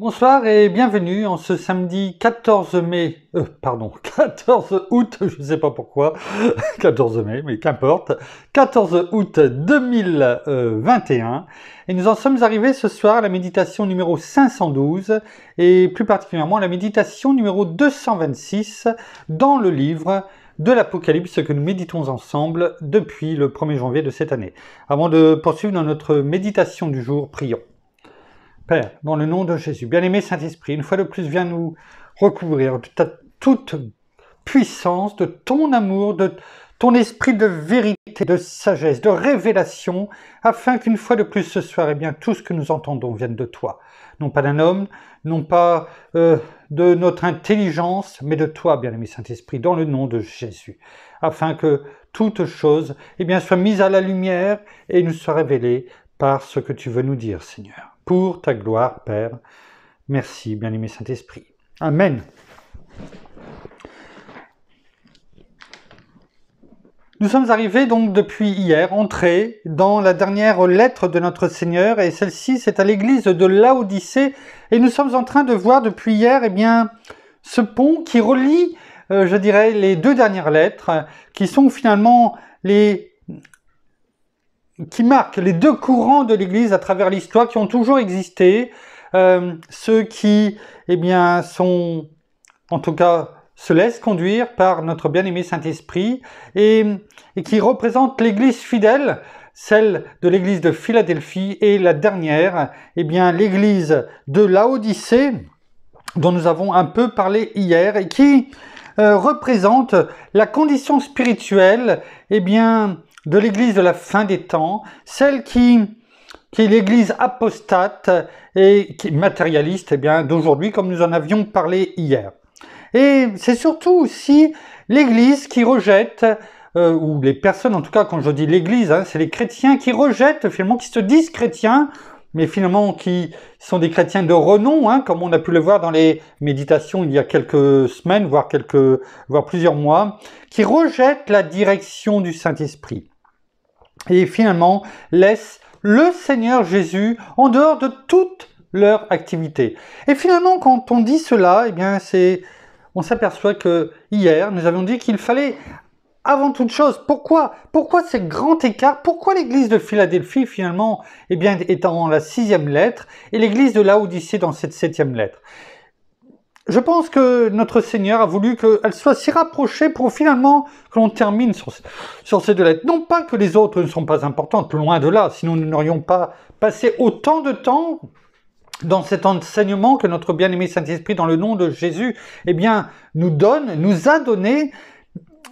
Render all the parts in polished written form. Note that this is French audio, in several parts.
Bonsoir et bienvenue en ce samedi 14 mai, 14 août, je ne sais pas pourquoi, 14 mai, mais qu'importe, 14 août 2021. Et nous en sommes arrivés ce soir à la méditation numéro 512 et plus particulièrement à la méditation numéro 226 dans le livre de l'Apocalypse que nous méditons ensemble depuis le 1er janvier de cette année. Avant de poursuivre dans notre méditation du jour, prions. Père, dans le nom de Jésus, bien-aimé Saint-Esprit, une fois de plus, viens nous recouvrir de ta toute puissance, de ton amour, de ton esprit de vérité, de sagesse, de révélation, afin qu'une fois de plus ce soir, tout ce que nous entendons vienne de toi. Non pas d'un homme, non pas de notre intelligence, mais de toi, bien-aimé Saint-Esprit, dans le nom de Jésus, afin que toute chose soit mise à la lumière et nous soit révélée par ce que tu veux nous dire, Seigneur. Pour ta gloire, Père. Merci, bien-aimé Saint-Esprit. Amen. Nous sommes arrivés donc depuis hier, entrés dans la dernière lettre de notre Seigneur, et celle-ci c'est à l'église de Laodicée, et nous sommes en train de voir depuis hier ce pont qui relie, les deux dernières lettres, qui sont finalement qui marquent les deux courants de l'Église à travers l'histoire, qui ont toujours existé, ceux qui, sont, en tout cas, se laissent conduire par notre bien-aimé Saint-Esprit, et qui représentent l'Église fidèle, celle de l'Église de Philadelphie, et la dernière, l'Église de Laodicée, dont nous avons un peu parlé hier, et qui représente la condition spirituelle, de l'Église de la fin des temps, celle qui est l'Église apostate et qui est matérialiste d'aujourd'hui, comme nous en avions parlé hier. Et c'est surtout aussi l'Église qui rejette, ou les personnes, en tout cas quand je dis l'Église, c'est les chrétiens qui rejettent, finalement, qui se disent chrétiens, mais finalement qui sont des chrétiens de renom, comme on a pu le voir dans les méditations il y a quelques semaines, voire plusieurs mois, qui rejettent la direction du Saint-Esprit. Et finalement laissent le Seigneur Jésus en dehors de toute leur activité. Et finalement, quand on dit cela, on s'aperçoit que hier, nous avions dit qu'il fallait avant toute chose, pourquoi ces grands écarts? Pourquoi l'église de Philadelphie, finalement, est dans la 6e lettre, et l'église de Laodicée dans cette 7e lettre? Je pense que notre Seigneur a voulu qu'elle soit si rapprochée pour finalement que l'on termine sur ces deux lettres. Non pas que les autres ne sont pas importantes, loin de là, sinon nous n'aurions pas passé autant de temps dans cet enseignement que notre bien-aimé Saint-Esprit, dans le nom de Jésus, nous a donné.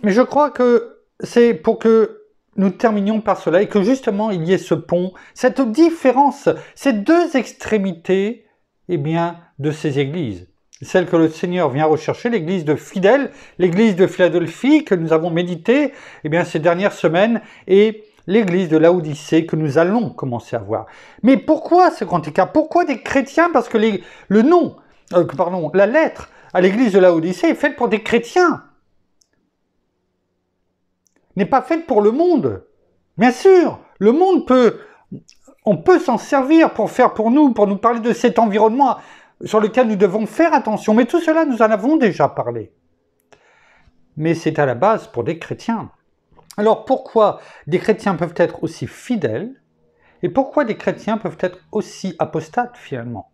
Mais je crois que c'est pour que nous terminions par cela, et que justement il y ait ce pont, cette différence, ces deux extrémités, de ces églises. Celle que le Seigneur vient rechercher, l'église de fidèles, l'église de Philadelphie que nous avons médité ces dernières semaines, et l'église de Laodicée que nous allons commencer à voir. Mais pourquoi ce grand écart? Pourquoi des chrétiens? Parce que la lettre à l'église de Laodicée est faite pour des chrétiens, n'est pas faite pour le monde. Bien sûr, le monde on peut s'en servir pour nous parler de cet environnement sur lequel nous devons faire attention. Mais tout cela, nous en avons déjà parlé. Mais c'est à la base pour des chrétiens. Alors pourquoi des chrétiens peuvent être aussi fidèles, et pourquoi des chrétiens peuvent être aussi apostates finalement?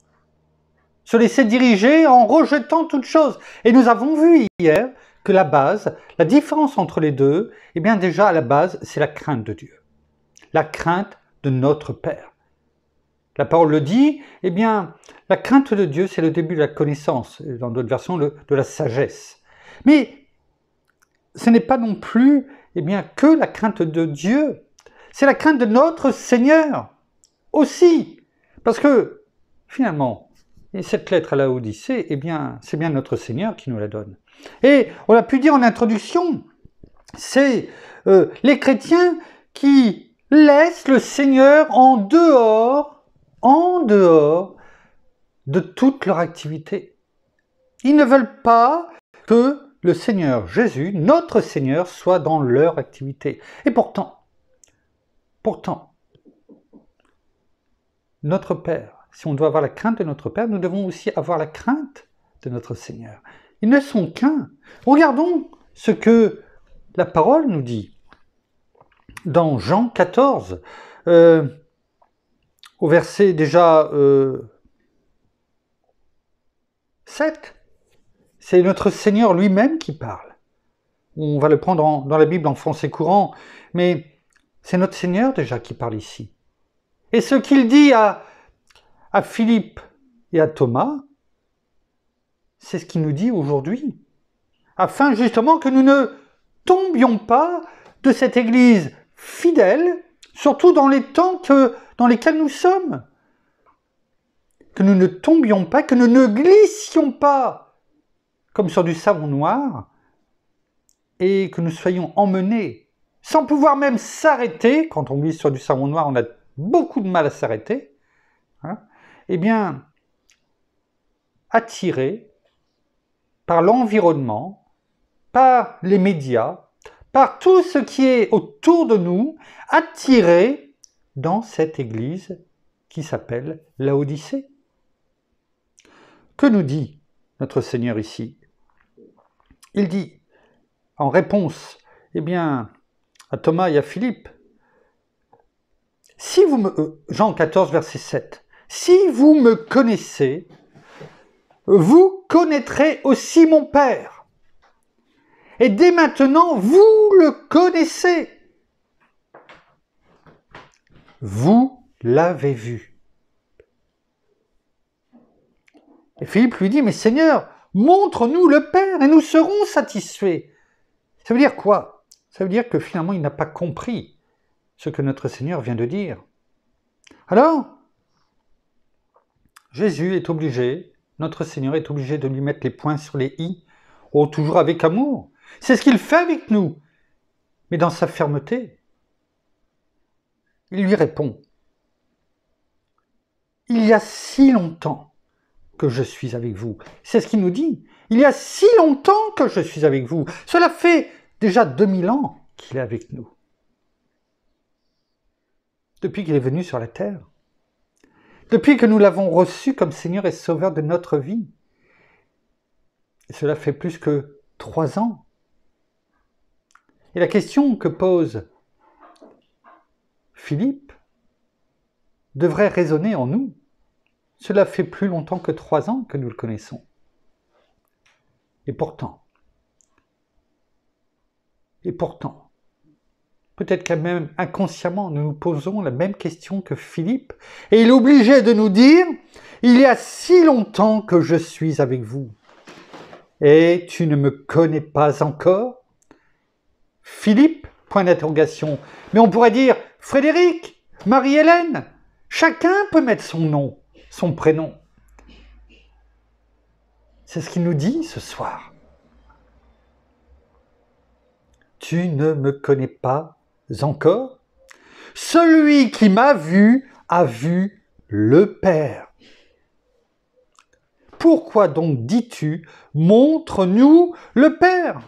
Se laisser diriger en rejetant toute chose. Et nous avons vu hier que la base, la différence entre les deux, déjà à la base, c'est la crainte de Dieu. La crainte de notre Père. La parole le dit, la crainte de Dieu, c'est le début de la connaissance, dans d'autres versions, de la sagesse. Mais ce n'est pas non plus que la crainte de Dieu, c'est la crainte de notre Seigneur aussi. Parce que, finalement, cette lettre à Laodicée, c'est bien notre Seigneur qui nous la donne. Et on a pu dire en introduction, c'est les chrétiens qui laissent le Seigneur en dehors de toute leur activité. Ils ne veulent pas que le Seigneur Jésus, notre Seigneur, soit dans leur activité. Et pourtant, notre Père, si on doit avoir la crainte de notre Père, nous devons aussi avoir la crainte de notre Seigneur. Ils ne sont qu'un. Regardons ce que la parole nous dit. Dans Jean 14, au verset déjà 7, c'est notre Seigneur lui-même qui parle. On va le prendre dans la Bible en français courant, mais c'est notre Seigneur déjà qui parle ici. Et ce qu'il dit à Philippe et à Thomas, c'est ce qu'il nous dit aujourd'hui, afin justement que nous ne tombions pas de cette Église fidèle, surtout dans les temps dans lesquels nous sommes. Que nous ne tombions pas, que nous ne glissions pas comme sur du savon noir, et que nous soyons emmenés, sans pouvoir même s'arrêter. Quand on glisse sur du savon noir, on a beaucoup de mal à s'arrêter. Eh bien, attirés par l'environnement, par les médias, par tout ce qui est autour de nous, attirés dans cette église qui s'appelle Laodicée. Que nous dit notre Seigneur ici? Il dit, en réponse, eh bien, à Thomas et à Philippe, si vous Jean 14, verset 7, si vous me connaissez, vous connaîtrez aussi mon Père. Et dès maintenant, vous le connaissez. Vous l'avez vu. Et Philippe lui dit, mais Seigneur, montre-nous le Père et nous serons satisfaits. Ça veut dire quoi? Ça veut dire que finalement, il n'a pas compris ce que notre Seigneur vient de dire. Alors, Jésus est obligé, notre Seigneur est obligé de lui mettre les points sur les i, toujours avec amour. C'est ce qu'il fait avec nous, mais dans sa fermeté. Il lui répond, « Il y a si longtemps que je suis avec vous. » C'est ce qu'il nous dit. « Il y a si longtemps que je suis avec vous. » Cela fait déjà 2000 ans qu'il est avec nous. Depuis qu'il est venu sur la terre. Depuis que nous l'avons reçu comme Seigneur et Sauveur de notre vie. Et cela fait plus que 3 ans. Et la question que pose Philippe devrait résonner en nous. Cela fait plus longtemps que 3 ans que nous le connaissons. Et pourtant, peut-être quand même inconsciemment, nous nous posons la même question que Philippe, et il est obligé de nous dire, « Il y a si longtemps que je suis avec vous, et tu ne me connais pas encore ?» Philippe, point d'interrogation. Mais on pourrait dire, « Frédéric, Marie-Hélène », chacun peut mettre son nom, son prénom. C'est ce qu'il nous dit ce soir. Tu ne me connais pas encore? Celui qui m'a vu a vu le Père. Pourquoi donc dis-tu, montre-nous le Père?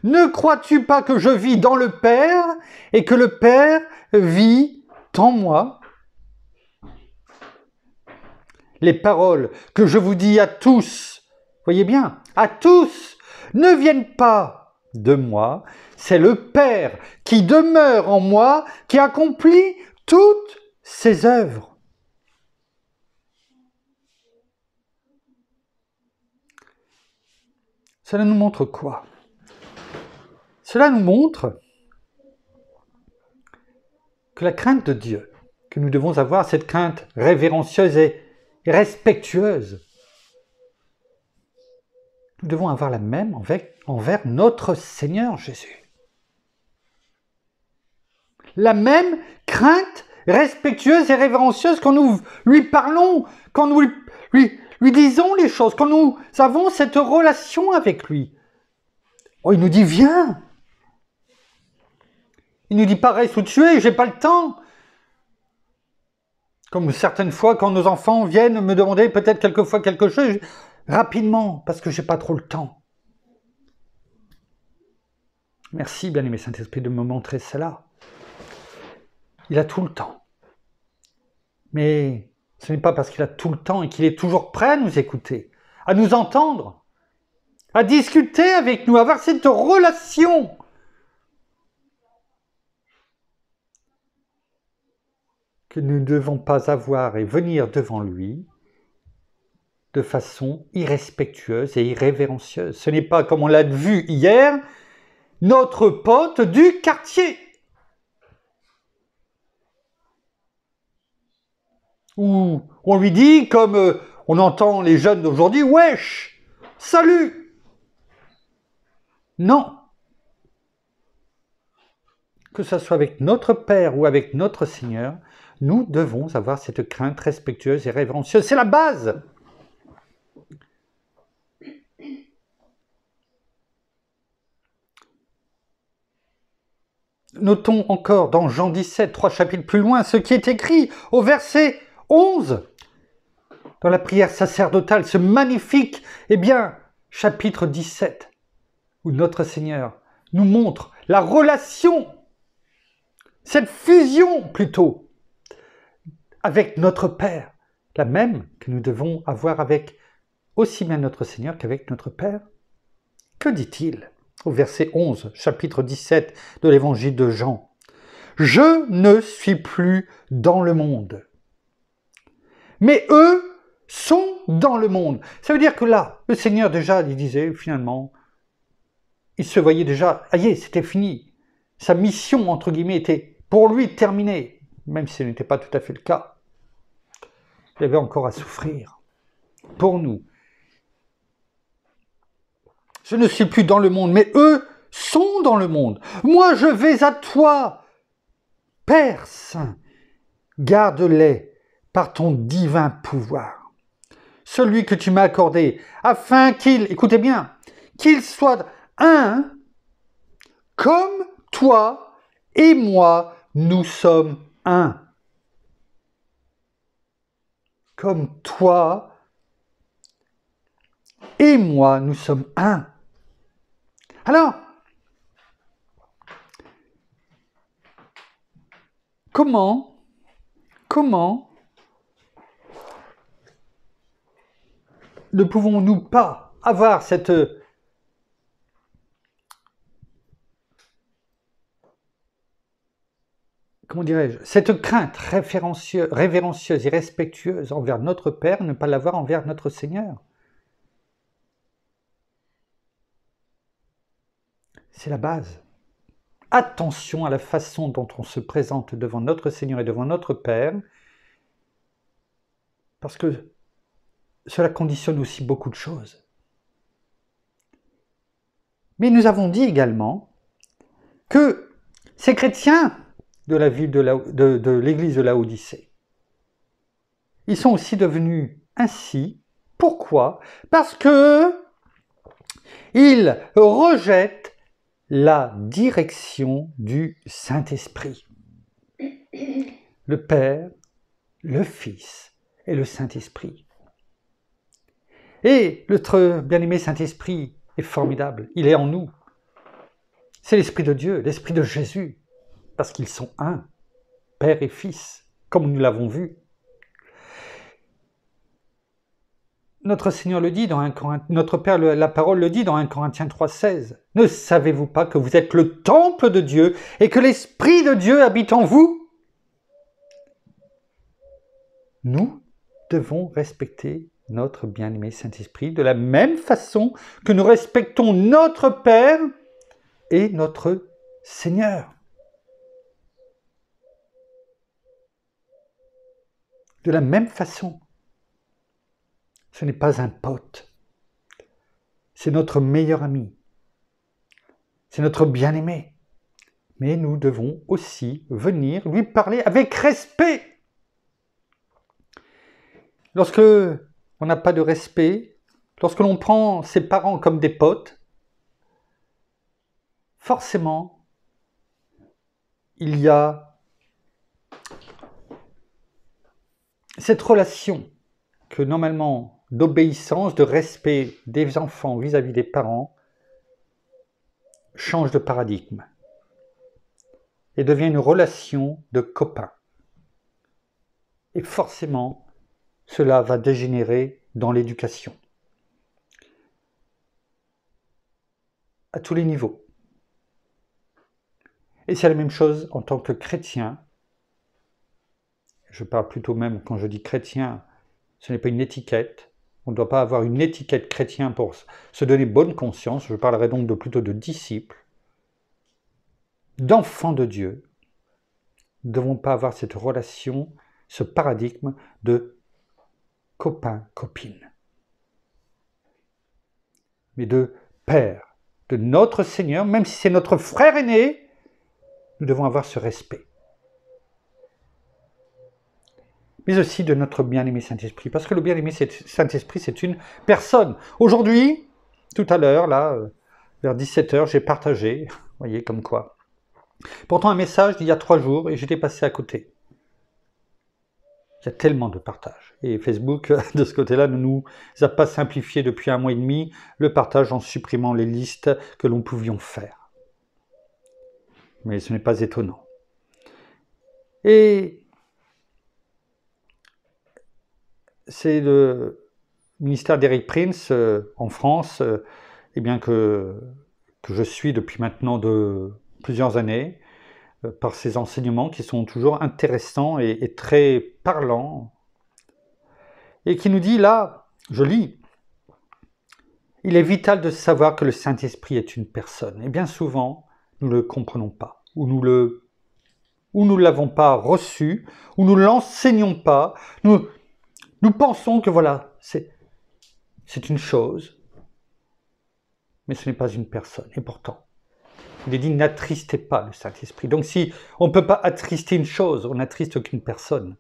Ne crois-tu pas que je vis dans le Père et que le Père vit en moi? Les paroles que je vous dis à tous, voyez bien, à tous, ne viennent pas de moi, c'est le Père qui demeure en moi, qui accomplit toutes ses œuvres. Cela nous montre quoi? Cela nous montre que la crainte de Dieu, que nous devons avoir, cette crainte révérencieuse et respectueuse, nous devons avoir la même envers notre Seigneur Jésus. La même crainte respectueuse et révérencieuse quand nous lui parlons, quand nous lui disons les choses, quand nous avons cette relation avec lui. Oh, il nous dit, viens. Il nous dit, pas reste où tu es, j'ai pas le temps. Comme certaines fois, quand nos enfants viennent me demander peut-être quelquefois quelque chose, rapidement, parce que j'ai pas trop le temps. Merci, bien-aimé Saint-Esprit, de me montrer cela. Il a tout le temps. Mais Ce n'est pas parce qu'il a tout le temps et qu'il est toujours prêt à nous écouter, à nous entendre, à discuter avec nous, à avoir cette relation. Que nous ne devons pas avoir et venir devant lui de façon irrespectueuse et irrévérencieuse. Ce n'est pas, comme on l'a vu hier, notre pote du quartier. Où on lui dit, comme on entend les jeunes d'aujourd'hui, « Wesh, salut !» Non. Que ce soit avec notre Père ou avec notre Seigneur, nous devons avoir cette crainte respectueuse et révérencieuse. C'est la base. Notons encore dans Jean 17, 3 chapitres plus loin, ce qui est écrit au verset 11. Dans la prière sacerdotale, ce magnifique, chapitre 17, où notre Seigneur nous montre la relation, cette fusion plutôt, avec notre Père, la même que nous devons avoir avec aussi bien notre Seigneur qu'avec notre Père. Que dit-il au verset 11, chapitre 17 de l'évangile de Jean? « Je ne suis plus dans le monde, mais eux sont dans le monde. » Ça veut dire que là, le Seigneur déjà, il disait finalement, il se voyait déjà, c'était fini. Sa mission, entre guillemets, était pour lui terminée, même si ce n'était pas tout à fait le cas. Il avait encore à souffrir pour nous. Je ne suis plus dans le monde, mais eux sont dans le monde. Moi, je vais à toi, Père Saint. Garde-les par ton divin pouvoir. Celui que tu m'as accordé, afin qu'il, écoutez bien, qu'il soit un, comme toi et moi, nous sommes un. Comme toi et moi, nous sommes un. Alors, comment ne pouvons-nous pas avoir cette cette crainte révérencieuse et respectueuse envers notre Père, ne pas l'avoir envers notre Seigneur? C'est la base. Attention à la façon dont on se présente devant notre Seigneur et devant notre Père, parce que cela conditionne aussi beaucoup de choses. Mais nous avons dit également que ces chrétiens de la ville de l'église de Laodicée, ils sont aussi devenus ainsi. Pourquoi? Parce que ils rejettent la direction du Saint-Esprit. Le Père, le Fils et le Saint-Esprit. Et notre bien-aimé Saint-Esprit est formidable, il est en nous. C'est l'Esprit de Dieu, l'Esprit de Jésus, parce qu'ils sont un, Père et Fils, comme nous l'avons vu. Notre Seigneur le dit dans notre Père, la parole le dit dans 1 Corinthiens 3,16. Ne savez-vous pas que vous êtes le temple de Dieu et que l'Esprit de Dieu habite en vous? Nous devons respecter notre bien-aimé Saint-Esprit de la même façon que nous respectons notre Père et notre Seigneur. De la même façon. Ce n'est pas un pote. C'est notre meilleur ami. C'est notre bien-aimé. Mais nous devons aussi venir lui parler avec respect. Lorsque on n'a pas de respect, lorsque l'on prend ses parents comme des potes, forcément, il y a cette relation que normalement, d'obéissance, de respect des enfants vis-à-vis des parents, change de paradigme et devient une relation de copains. Et forcément, cela va dégénérer dans l'éducation. À tous les niveaux. Et c'est la même chose en tant que chrétien. Je parle plutôt même, quand je dis chrétien, ce n'est pas une étiquette. On ne doit pas avoir une étiquette chrétien pour se donner bonne conscience. Je parlerai donc plutôt de disciples, d'enfants de Dieu. Nous ne devons pas avoir cette relation, ce paradigme de copain-copine, mais de père, de notre Seigneur, même si c'est notre frère aîné, nous devons avoir ce respect. Mais aussi de notre bien-aimé Saint-Esprit, parce que le bien-aimé Saint-Esprit, c'est une personne. Aujourd'hui, tout à l'heure, là, vers 17h, j'ai partagé, vous voyez, comme quoi. Pourtant, un message d'il y a 3 jours, et j'étais passé à côté. Il y a tellement de partages. Et Facebook, de ce côté-là, ne nous a pas simplifié depuis 1 mois et demi le partage en supprimant les listes que l'on pouvions faire. Mais ce n'est pas étonnant. Et c'est le ministère d'Eric Prince en France, eh bien que je suis depuis maintenant de plusieurs années, par ses enseignements qui sont toujours intéressants et très parlants, et qui nous dit là, je lis, il est vital de savoir que le Saint-Esprit est une personne. Et bien souvent, nous ne le comprenons pas, ou nous ne l'avons pas reçu, ou nous ne l'enseignons pas. Nous pensons que voilà, c'est une chose, mais ce n'est pas une personne. Et pourtant, il est dit, n'attristez pas le Saint-Esprit. Donc si on ne peut pas attrister une chose, on n'attriste qu'une personne.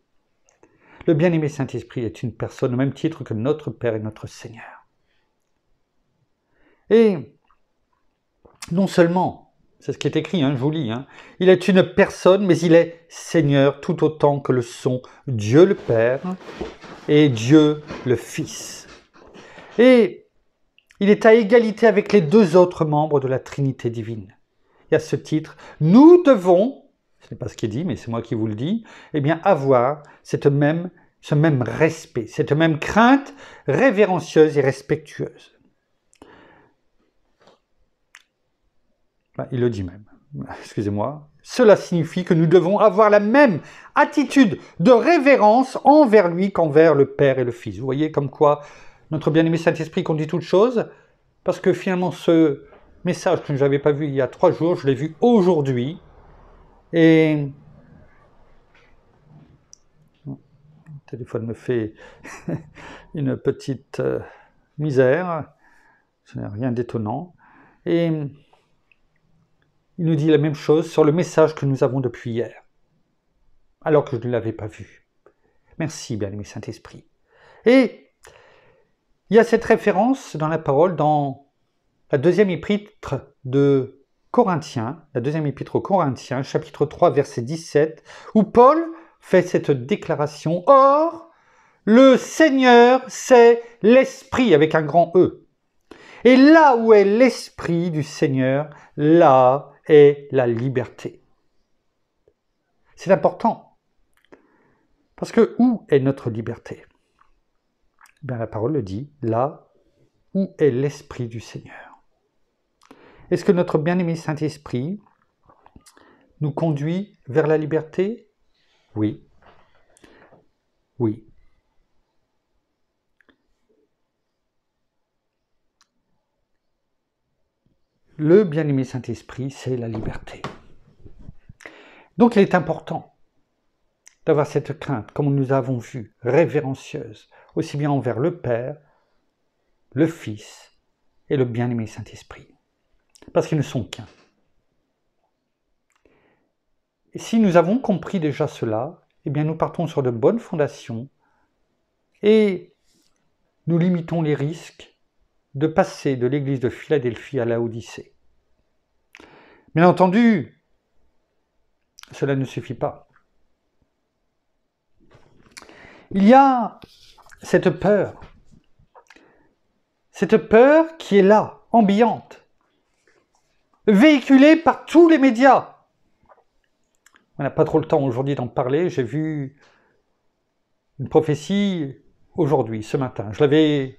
Le bien-aimé Saint-Esprit est une personne au même titre que notre Père et notre Seigneur. Et non seulement, c'est ce qui est écrit, je vous lis, il est une personne, mais il est Seigneur tout autant que le sont Dieu le Père et Dieu le Fils. Et il est à égalité avec les 2 autres membres de la Trinité divine. Et à ce titre, nous devons, ce n'est pas ce qui est dit, mais c'est moi qui vous le dis, eh bien avoir ce même respect, cette même crainte révérencieuse et respectueuse. Il le dit même, excusez-moi. Cela signifie que nous devons avoir la même attitude de révérence envers lui qu'envers le Père et le Fils. Vous voyez comme quoi notre bien-aimé Saint-Esprit conduit toutes choses, parce que finalement ce message que je n'avais pas vu il y a 3 jours, je l'ai vu aujourd'hui. Et le téléphone me fait une petite misère, ce n'est rien d'étonnant. Et il nous dit la même chose sur le message que nous avons depuis hier, alors que je ne l'avais pas vu. Merci, bien-aimé Saint-Esprit. Et il y a cette référence dans la parole, dans la 2e épître de Corinthiens, la 2e épître aux Corinthiens, chapitre 3, verset 17, où Paul fait cette déclaration. Or, le Seigneur, c'est l'Esprit, avec un grand E. Et là où est l'Esprit du Seigneur, là est la liberté. C'est important. Parce que où est notre liberté? Bien, la parole le dit, là où est l'Esprit du Seigneur. Est-ce que notre bien-aimé Saint-Esprit nous conduit vers la liberté? Oui. Oui. Le bien-aimé Saint-Esprit, c'est la liberté. Donc il est important d'avoir cette crainte, comme nous avons vu, révérencieuse, aussi bien envers le Père, le Fils et le bien-aimé Saint-Esprit. Parce qu'ils ne sont qu'un. Et si nous avons compris déjà cela, eh bien nous partons sur de bonnes fondations et nous limitons les risques de passer de l'église de Philadelphie à Laodicée. Bien entendu, cela ne suffit pas. Il y a cette peur qui est là, ambiante, véhiculée par tous les médias. On n'a pas trop le temps aujourd'hui d'en parler. J'ai vu une prophétie aujourd'hui, ce matin. Je l'avais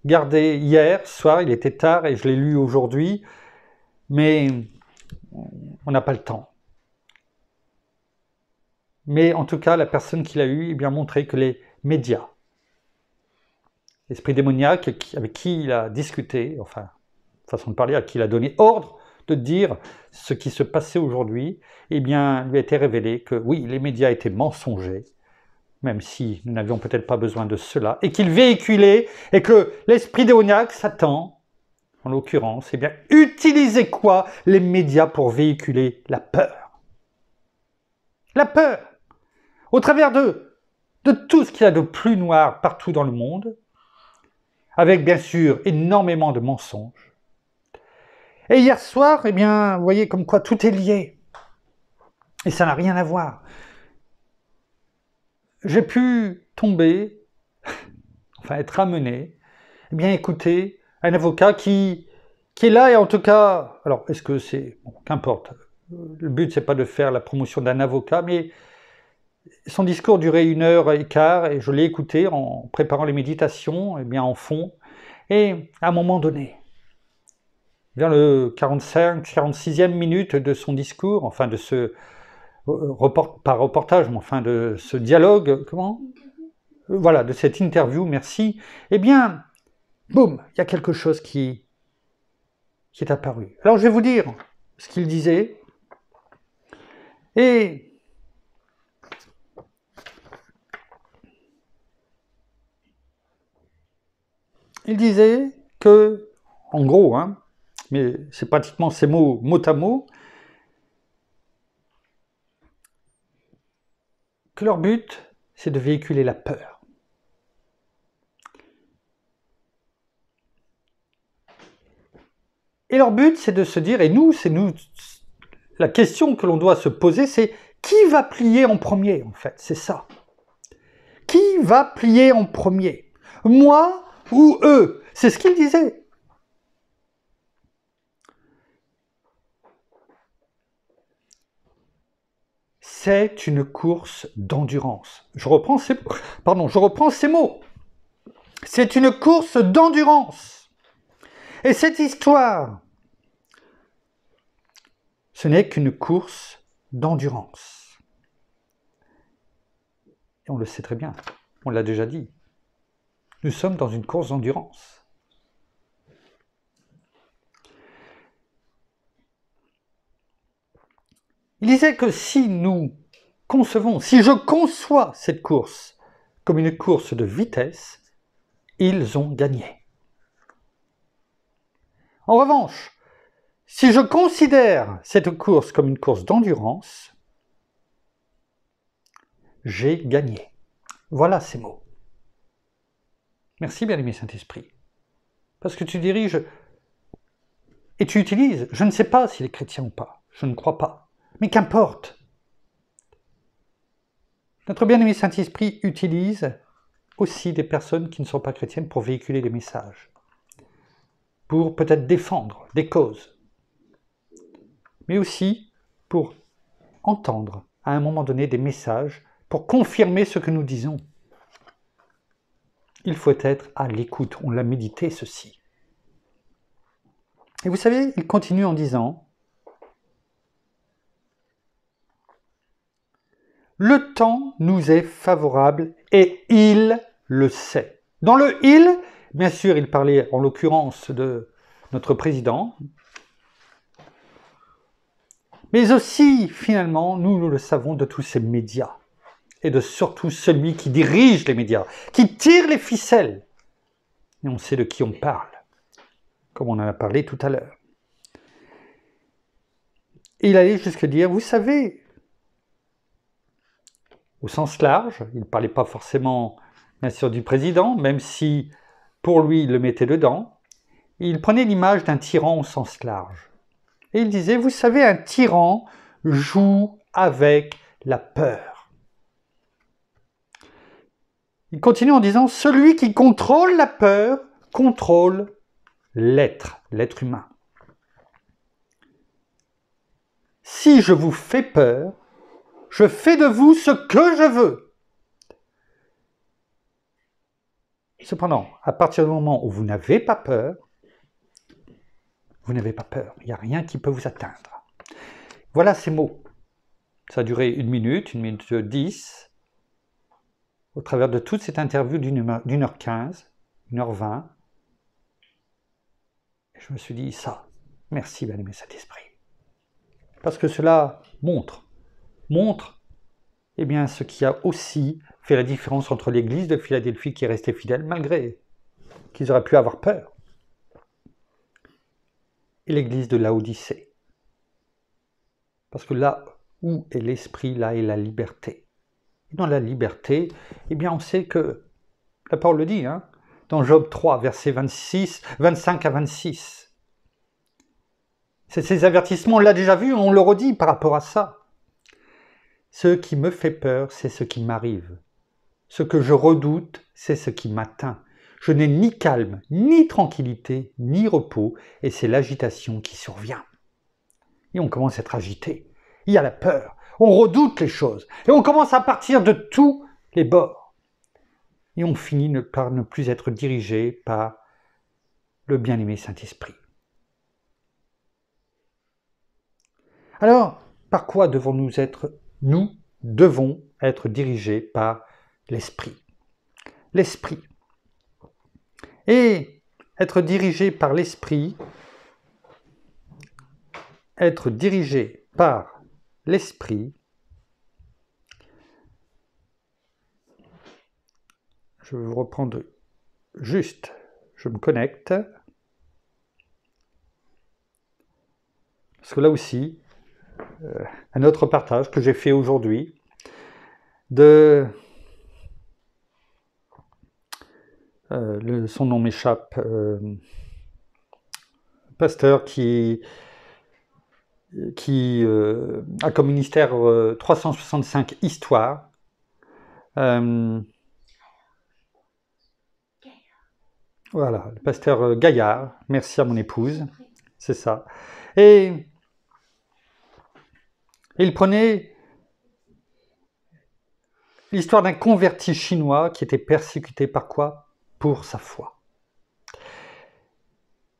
gardé hier soir, il était tard et je l'ai lu aujourd'hui, mais on n'a pas le temps. Mais en tout cas, la personne qui l'a eu a bien montré que les médias, l'esprit démoniaque avec qui il a discuté, enfin, façon de parler, à qui il a donné ordre de dire ce qui se passait aujourd'hui, eh bien, lui a été révélé que oui, les médias étaient mensongers, même si nous n'avions peut-être pas besoin de cela, et qu'ils véhiculaient, et que l'esprit démoniaque, Satan, en l'occurrence, eh bien, utilisait quoi, les médias, pour véhiculer la peur. La peur, au travers de tout ce qu'il y a de plus noir partout dans le monde, avec bien sûr énormément de mensonges. Et hier soir, eh bien, vous voyez comme quoi tout est lié. Et ça n'a rien à voir. J'ai pu tomber, enfin être amené, eh bien écouter un avocat qui est là, et en tout cas, alors est-ce que c'est, bon, qu'importe, le but c'est pas de faire la promotion d'un avocat, mais son discours durait 1h15 et je l'ai écouté en préparant les méditations, eh bien en fond, et à un moment donné, vers le 45-46e minute de son discours, enfin de ce pas reportage, mais enfin de ce dialogue, voilà, de cette interview, merci, eh bien, boum, il y a quelque chose qui est apparu. Alors je vais vous dire ce qu'il disait, et il disait que, en gros, mais c'est pratiquement ces mots, mot à mot, que leur but, c'est de véhiculer la peur. Et leur but, c'est de se dire, et nous, la question que l'on doit se poser, c'est qui va plier en premier, en fait, c'est ça. Qui va plier en premier? Moi ou eux? C'est ce qu'il disait. C'est une course d'endurance. Je reprends ces mots. C'est une course d'endurance. Et cette histoire, ce n'est qu'une course d'endurance. Et on le sait très bien, on l'a déjà dit. Nous sommes dans une course d'endurance. Il disait que si je conçois cette course comme une course de vitesse, ils ont gagné. En revanche, si je considère cette course comme une course d'endurance, j'ai gagné. Voilà ces mots. Merci, bien-aimé Saint-Esprit. Parce que tu diriges et tu utilises, je ne sais pas s'il est chrétien ou pas, je ne crois pas, mais qu'importe. Notre bien-aimé Saint-Esprit utilise aussi des personnes qui ne sont pas chrétiennes pour véhiculer des messages, pour peut-être défendre des causes, mais aussi pour entendre à un moment donné des messages pour confirmer ce que nous disons. Il faut être à l'écoute, on l'a médité ceci. Et vous savez, il continue en disant « Le temps nous est favorable et il le sait. » Dans le « il », bien sûr, il parlait en l'occurrence de notre président, mais aussi, finalement, nous le savons de tous ces médias, et de surtout celui qui dirige les médias, qui tire les ficelles. Et on sait de qui on parle, comme on en a parlé tout à l'heure. Et il allait jusqu'à dire, vous savez, au sens large, il ne parlait pas forcément, bien sûr, du président, même si, pour lui, il le mettait dedans, il prenait l'image d'un tyran au sens large. Et il disait, vous savez, un tyran joue avec la peur. Il continue en disant, celui qui contrôle la peur contrôle l'être humain. Si je vous fais peur, je fais de vous ce que je veux. Cependant, à partir du moment où vous n'avez pas peur, vous n'avez pas peur. Il n'y a rien qui peut vous atteindre. Voilà ces mots. Ça a duré 1 minute 10, au travers de toute cette interview d'1h15, 1h20. Et je me suis dit, ça, merci bien-aimé Saint-Esprit. Parce que cela montre eh bien, ce qui a aussi fait la différence entre l'église de Philadelphie qui est restée fidèle, malgré qu'ils auraient pu avoir peur, et l'église de Laodicée. Parce que là où est l'esprit, là est la liberté. Et dans la liberté, eh bien, on sait que, la parole le dit, hein, dans Job 3, versets 25 à 26. C'est ces avertissements, on l'a déjà vu, on le redit par rapport à ça. Ce qui me fait peur, c'est ce qui m'arrive. Ce que je redoute, c'est ce qui m'atteint. Je n'ai ni calme, ni tranquillité, ni repos, et c'est l'agitation qui survient. Et on commence à être agité. Il y a la peur, on redoute les choses, et on commence à partir de tous les bords. Et on finit par ne plus être dirigé par le bien-aimé Saint-Esprit. Alors, par quoi nous devons être dirigés par l'Esprit. L'Esprit. Et être dirigé par l'Esprit, je vais vous reprendre juste, je me connecte, parce que là aussi, un autre partage que j'ai fait aujourd'hui, son nom m'échappe, pasteur qui a comme ministère 365 histoires. Voilà, le pasteur Gaillard, merci à mon épouse, c'est ça. Et il prenait l'histoire d'un converti chinois qui était persécuté par quoi? Pour sa foi.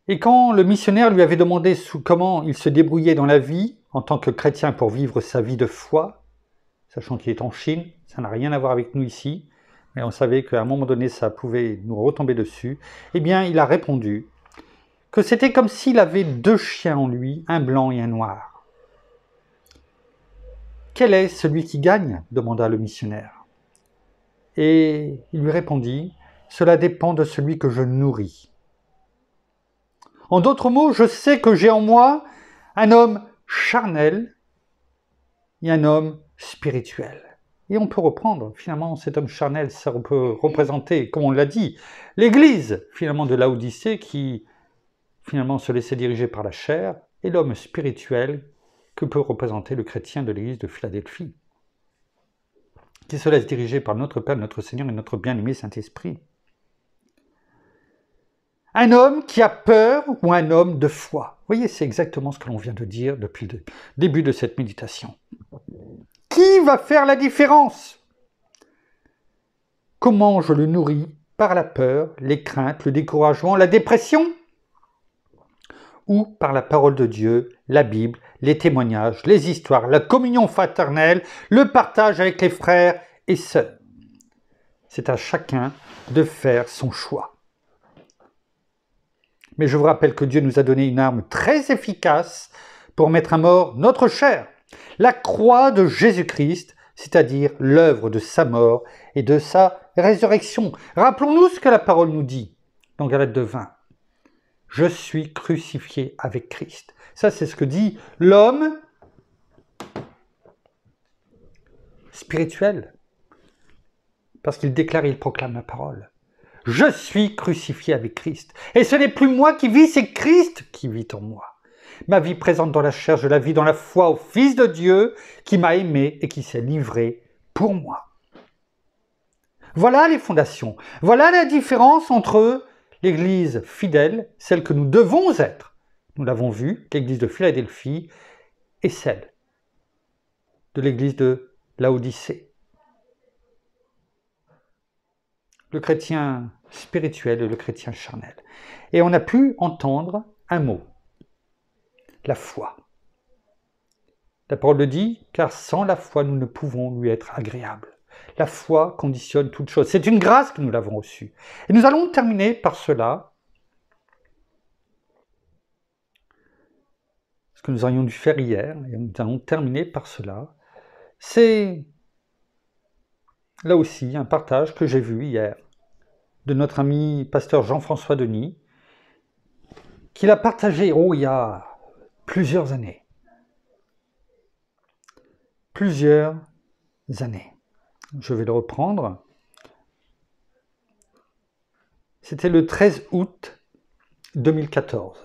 Et quand le missionnaire lui avait demandé comment il se débrouillait dans la vie en tant que chrétien pour vivre sa vie de foi, sachant qu'il est en Chine, ça n'a rien à voir avec nous ici, mais on savait qu'à un moment donné ça pouvait nous retomber dessus, eh bien il a répondu que c'était comme s'il avait 2 chiens en lui, un blanc et un noir. Quel est celui qui gagne? Demanda le missionnaire. Et il lui répondit, cela dépend de celui que je nourris. En d'autres mots, je sais que j'ai en moi un homme charnel et un homme spirituel. Et on peut reprendre, finalement, cet homme charnel, ça peut représenter, comme on l'a dit, l'église, finalement, de Laodicée, qui, finalement, se laissait diriger par la chair, et l'homme spirituel, que peut représenter le chrétien de l'église de Philadelphie, qui se laisse diriger par notre Père, notre Seigneur et notre bien-aimé Saint-Esprit. Un homme qui a peur ou un homme de foi. Vous voyez, c'est exactement ce que l'on vient de dire depuis le début de cette méditation. Qui va faire la différence? Comment je le nourris? Par la peur, les craintes, le découragement, la dépression? Ou par la parole de Dieu, la Bible, les témoignages, les histoires, la communion fraternelle, le partage avec les frères et sœurs? C'est à chacun de faire son choix. Mais je vous rappelle que Dieu nous a donné une arme très efficace pour mettre à mort notre chair. La croix de Jésus-Christ, c'est-à-dire l'œuvre de sa mort et de sa résurrection. Rappelons-nous ce que la parole nous dit dans Galates 2:20. Je suis crucifié avec Christ. Ça, c'est ce que dit l'homme spirituel. Parce qu'il déclare et il proclame la parole. Je suis crucifié avec Christ. Et ce n'est plus moi qui vis, c'est Christ qui vit en moi. Ma vie présente dans la chair, je la vis dans la foi au Fils de Dieu qui m'a aimé et qui s'est livré pour moi. Voilà les fondations. Voilà la différence entre l'Église fidèle, celle que nous devons être, nous l'avons vu, l'Église de Philadelphie, et celle de l'Église de Laodicée. Le chrétien spirituel et le chrétien charnel. Et on a pu entendre un mot, la foi. La parole le dit, car sans la foi, nous ne pouvons lui être agréables. La foi conditionne toute chose. C'est une grâce que nous l'avons reçue. Et nous allons terminer par cela, ce que nous aurions dû faire hier, et nous allons terminer par cela. C'est là aussi un partage que j'ai vu hier de notre ami pasteur Jean-François Denis, qu'il a partagé il y a plusieurs années. Plusieurs années. Je vais le reprendre. C'était le 13 août 2014.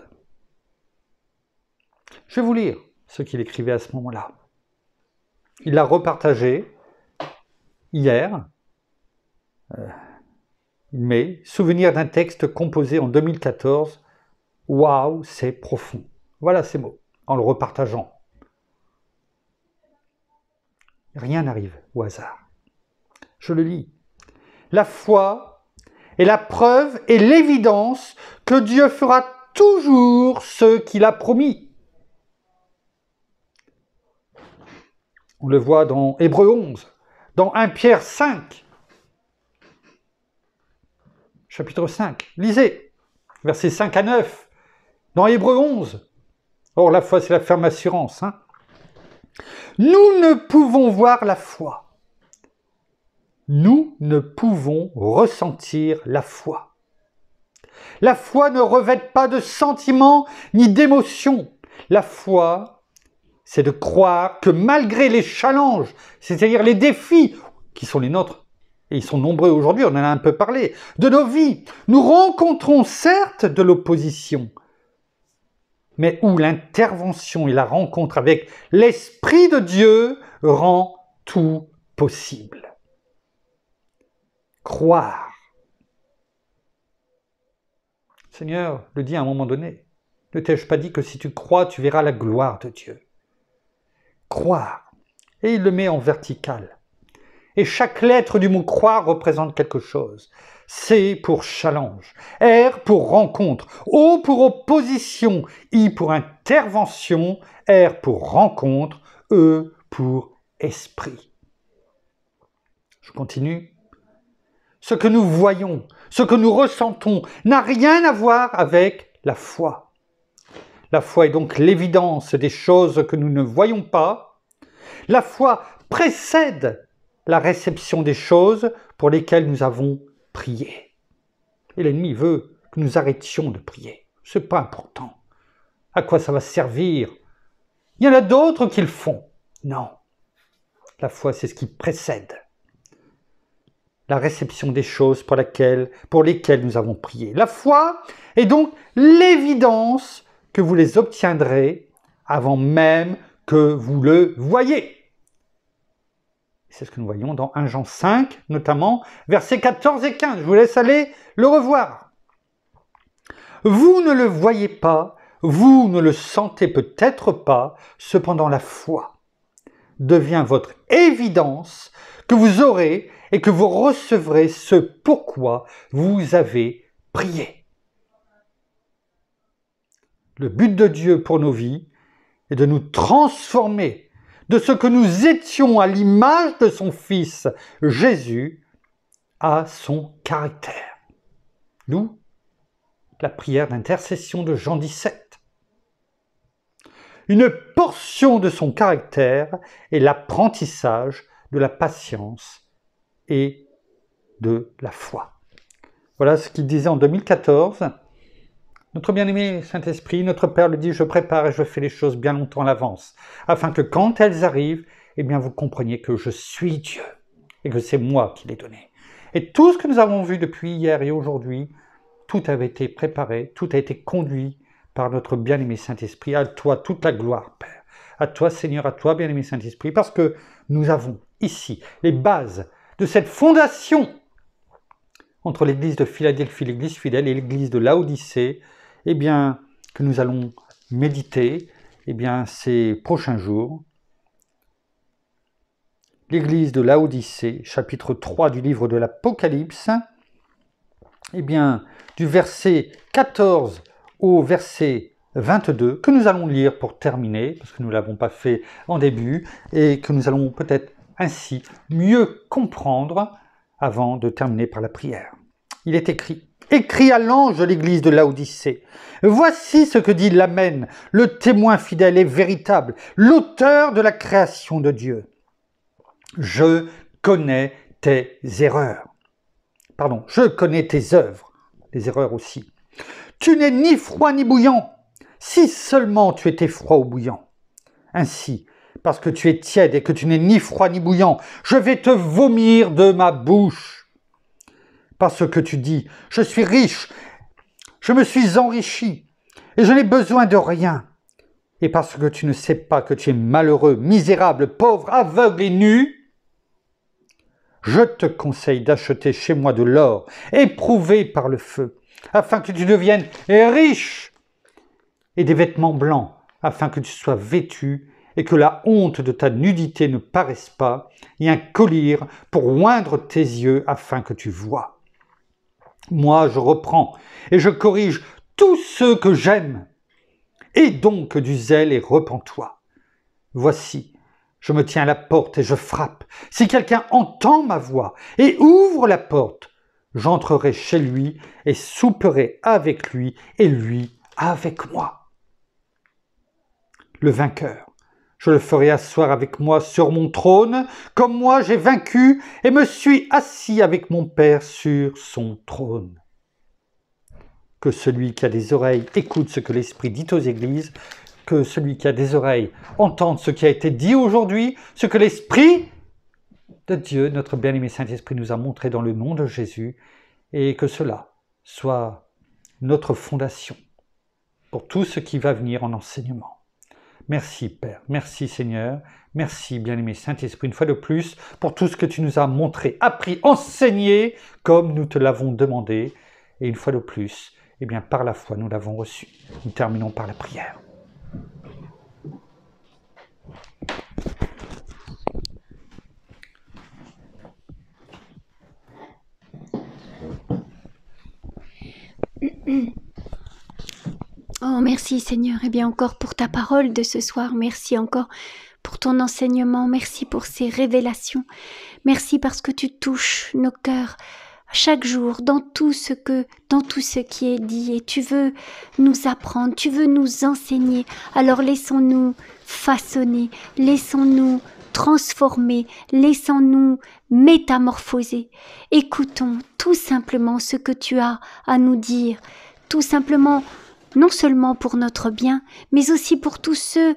Je vais vous lire ce qu'il écrivait à ce moment-là. Il l'a repartagé hier. Il met « Souvenir d'un texte composé en 2014. Waouh, c'est profond. » Voilà ces mots, en le repartageant. Rien n'arrive au hasard. Je le lis. La foi est la preuve et l'évidence que Dieu fera toujours ce qu'il a promis. On le voit dans Hébreux 11, dans 1 Pierre 5, chapitre 5. Lisez, versets 5 à 9, dans Hébreux 11. Or, la foi, c'est la ferme assurance. Nous ne pouvons voir la foi. Nous ne pouvons ressentir la foi. La foi ne revêt pas de sentiments ni d'émotions. La foi, c'est de croire que malgré les challenges, c'est-à-dire les défis qui sont les nôtres, et ils sont nombreux aujourd'hui, on en a un peu parlé, de nos vies, nous rencontrons certes de l'opposition, mais où l'intervention et la rencontre avec l'Esprit de Dieu rend tout possible. Croire. Seigneur le dit à un moment donné, ne t'ai-je pas dit que si tu crois, tu verras la gloire de Dieu? Croire. Et il le met en vertical. Et chaque lettre du mot croire représente quelque chose. C pour challenge, R pour rencontre, O pour opposition, I pour intervention, R pour rencontre, E pour esprit. Je continue. Ce que nous voyons, ce que nous ressentons, n'a rien à voir avec la foi. La foi est donc l'évidence des choses que nous ne voyons pas. La foi précède la réception des choses pour lesquelles nous avons prié. Et l'ennemi veut que nous arrêtions de prier. Ce n'est pas important. À quoi ça va servir? Il y en a d'autres qui le font. Non. La foi, c'est ce qui précède la réception des choses pour lesquelles nous avons prié. La foi est donc l'évidence que vous les obtiendrez avant même que vous le voyez. C'est ce que nous voyons dans 1 Jean 5, notamment, versets 14 et 15. Je vous laisse aller le revoir. Vous ne le voyez pas, vous ne le sentez peut-être pas, cependant la foi devient votre évidence que vous aurez et que vous recevrez ce pourquoi vous avez prié. Le but de Dieu pour nos vies est de nous transformer de ce que nous étions à l'image de son Fils Jésus à son caractère. D'où la prière d'intercession de Jean 17. Une portion de son caractère est l'apprentissage de la patience et de la foi. Voilà ce qu'il disait en 2014. Notre bien-aimé Saint-Esprit, notre Père le dit, je prépare et je fais les choses bien longtemps à l'avance, afin que quand elles arrivent, eh bien vous compreniez que je suis Dieu et que c'est moi qui l'ai donné. Et tout ce que nous avons vu depuis hier et aujourd'hui, tout avait été préparé, tout a été conduit par notre bien-aimé Saint-Esprit. À toi toute la gloire, Père. À toi, Seigneur, à toi, bien-aimé Saint-Esprit, parce que nous avons ici les bases de cette fondation entre l'église de Philadelphie, l'église fidèle, et l'église de Laodicée, eh bien, que nous allons méditer, eh bien, ces prochains jours. L'église de Laodicée, chapitre 3 du livre de l'Apocalypse, eh bien, du verset 14 au verset 22, que nous allons lire pour terminer, parce que nous ne l'avons pas fait en début, et que nous allons peut-être ainsi mieux comprendre avant de terminer par la prière. Il est écrit: « Écrit à l'ange de l'église de Laodicée, voici ce que dit l'Amen, le témoin fidèle et véritable, l'auteur de la création de Dieu. Je connais tes erreurs. » Pardon, je connais tes œuvres, les erreurs aussi. Tu n'es ni froid ni bouillant, si seulement tu étais froid ou bouillant. Ainsi, parce que tu es tiède et que tu n'es ni froid ni bouillant, je vais te vomir de ma bouche. Parce que tu dis, je suis riche, je me suis enrichi, et je n'ai besoin de rien. Et parce que tu ne sais pas que tu es malheureux, misérable, pauvre, aveugle et nu, je te conseille d'acheter chez moi de l'or, éprouvé par le feu, afin que tu deviennes riche, et des vêtements blancs, afin que tu sois vêtu, et que la honte de ta nudité ne paraisse pas, et un collier pour oindre tes yeux, afin que tu vois. Moi, je reprends, et je corrige tous ceux que j'aime. Aie donc du zèle et repens-toi. Voici, je me tiens à la porte et je frappe. Si quelqu'un entend ma voix et ouvre la porte, j'entrerai chez lui et souperai avec lui et lui avec moi. Le vainqueur, je le ferai asseoir avec moi sur mon trône, comme moi j'ai vaincu et me suis assis avec mon Père sur son trône. Que celui qui a des oreilles écoute ce que l'Esprit dit aux églises, que celui qui a des oreilles entende ce qui a été dit aujourd'hui, ce que l'Esprit de Dieu, notre bien-aimé Saint-Esprit, nous a montré dans le nom de Jésus, et que cela soit notre fondation pour tout ce qui va venir en enseignement. Merci Père, merci Seigneur, merci bien-aimé Saint-Esprit une fois de plus pour tout ce que tu nous as montré, appris, enseigné comme nous te l'avons demandé, et une fois de plus, eh bien par la foi nous l'avons reçu. Nous terminons par la prière. Oh, merci Seigneur, et bien encore pour ta parole de ce soir, merci encore pour ton enseignement, merci pour ces révélations, merci parce que tu touches nos cœurs chaque jour dans tout ce qui est dit, et tu veux nous apprendre, tu veux nous enseigner, alors laissons-nous façonner, laissons-nous transformer, laissons-nous métamorphoser, écoutons tout simplement ce que tu as à nous dire, tout simplement non seulement pour notre bien, mais aussi pour tous ceux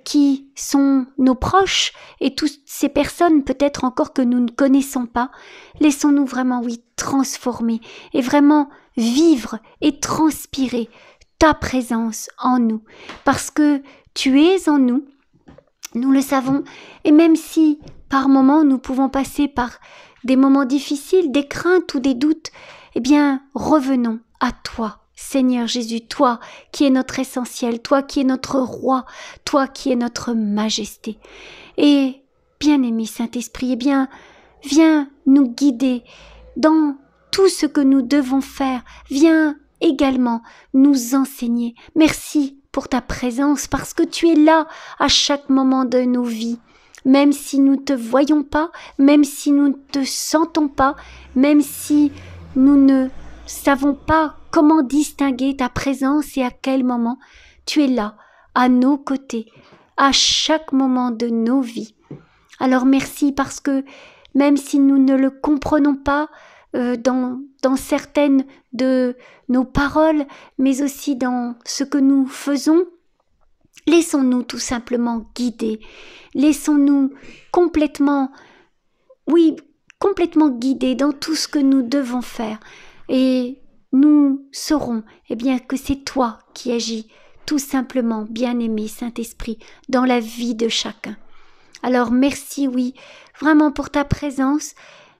qui sont nos proches et toutes ces personnes peut-être encore que nous ne connaissons pas. Laissons-nous vraiment, oui, transformer et vraiment vivre et transpirer ta présence en nous. Parce que tu es en nous, nous le savons, et même si par moments nous pouvons passer par des moments difficiles, des craintes ou des doutes, eh bien revenons à toi. Seigneur Jésus, toi qui es notre essentiel, toi qui es notre roi, toi qui es notre majesté. Et bien-aimé Saint-Esprit, eh bien, viens nous guider dans tout ce que nous devons faire. Viens également nous enseigner. Merci pour ta présence parce que tu es là à chaque moment de nos vies. Même si nous ne te voyons pas, même si nous ne te sentons pas, même si nous ne savons pas comment distinguer ta présence et à quel moment tu es là, à nos côtés, à chaque moment de nos vies. Alors merci parce que même si nous ne le comprenons pas dans certaines de nos paroles, mais aussi dans ce que nous faisons, laissons-nous tout simplement guider, laissons-nous complètement guider dans tout ce que nous devons faire. Et nous saurons que c'est toi qui agis, tout simplement, bien-aimé Saint-Esprit, dans la vie de chacun. Alors merci, oui, vraiment pour ta présence.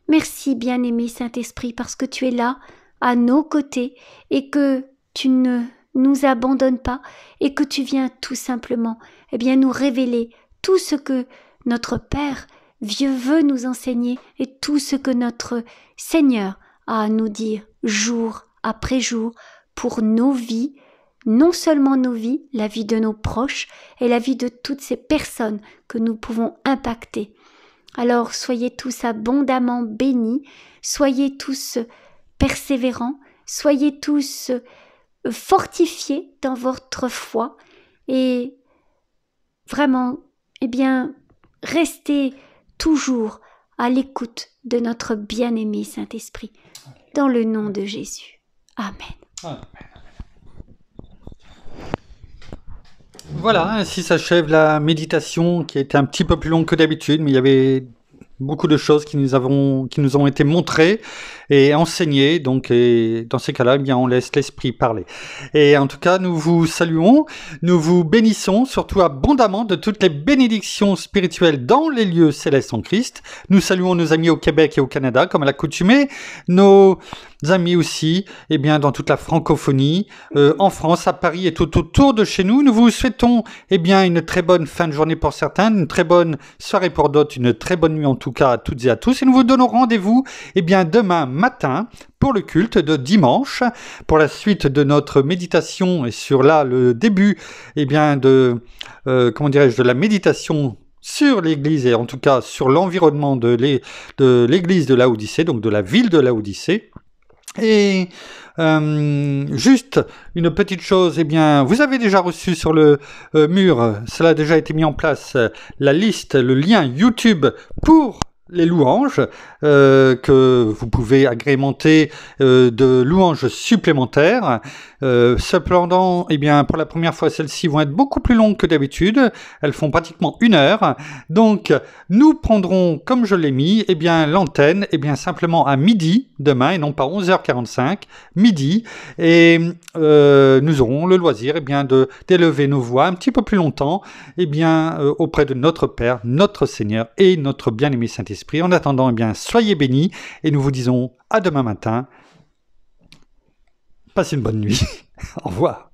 Merci, bien-aimé Saint-Esprit, parce que tu es là, à nos côtés, et que tu ne nous abandonnes pas, et que tu viens tout simplement nous révéler tout ce que notre Père Dieu veut nous enseigner, et tout ce que notre Seigneur à nous dire jour après jour pour nos vies, non seulement nos vies, la vie de nos proches et la vie de toutes ces personnes que nous pouvons impacter. Alors soyez tous abondamment bénis, soyez tous persévérants, soyez tous fortifiés dans votre foi et vraiment, restez toujours à l'écoute de notre bien-aimé Saint-Esprit. Dans le nom de Jésus. Amen. Amen. Voilà, ainsi s'achève la méditation qui a été un petit peu plus longue que d'habitude, mais il y avait beaucoup de choses qui nous ont été montrées et enseignées. Donc, dans ces cas-là, eh bien, on laisse l'esprit parler. Et en tout cas, nous vous saluons, nous vous bénissons, surtout abondamment de toutes les bénédictions spirituelles dans les lieux célestes en Christ. Nous saluons nos amis au Québec et au Canada, comme à l'accoutumée, nos amis aussi, eh bien, dans toute la francophonie, en France, à Paris et tout autour de chez nous. Nous vous souhaitons, eh bien, une très bonne fin de journée pour certains, une très bonne soirée pour d'autres, une très bonne nuit en tout cas à toutes et à tous. Et nous vous donnons rendez-vous, eh bien, demain matin pour le culte de dimanche, pour la suite de notre méditation et sur là le début, eh bien, de la méditation sur l'église et en tout cas sur l'environnement de l'église de Laodicée, donc de la ville de Laodicée. Et juste une petite chose, eh bien, vous avez déjà reçu sur le mur, cela a déjà été mis en place, la liste, le lien YouTube pour les louanges que vous pouvez agrémenter de louanges supplémentaires. Cependant, eh bien, pour la première fois, celles-ci vont être beaucoup plus longues que d'habitude. Elles font pratiquement 1 heure. Donc, nous prendrons, comme je l'ai mis, eh bien, l'antenne, eh bien, simplement à midi demain et non pas 11h45, midi. Et nous aurons le loisir, eh bien, d'élever nos voix un petit peu plus longtemps, eh bien, auprès de notre Père, notre Seigneur et notre bien-aimé Saint-Esprit. En attendant, eh bien, soyez bénis et nous vous disons à demain matin. Passez une bonne nuit. Au revoir.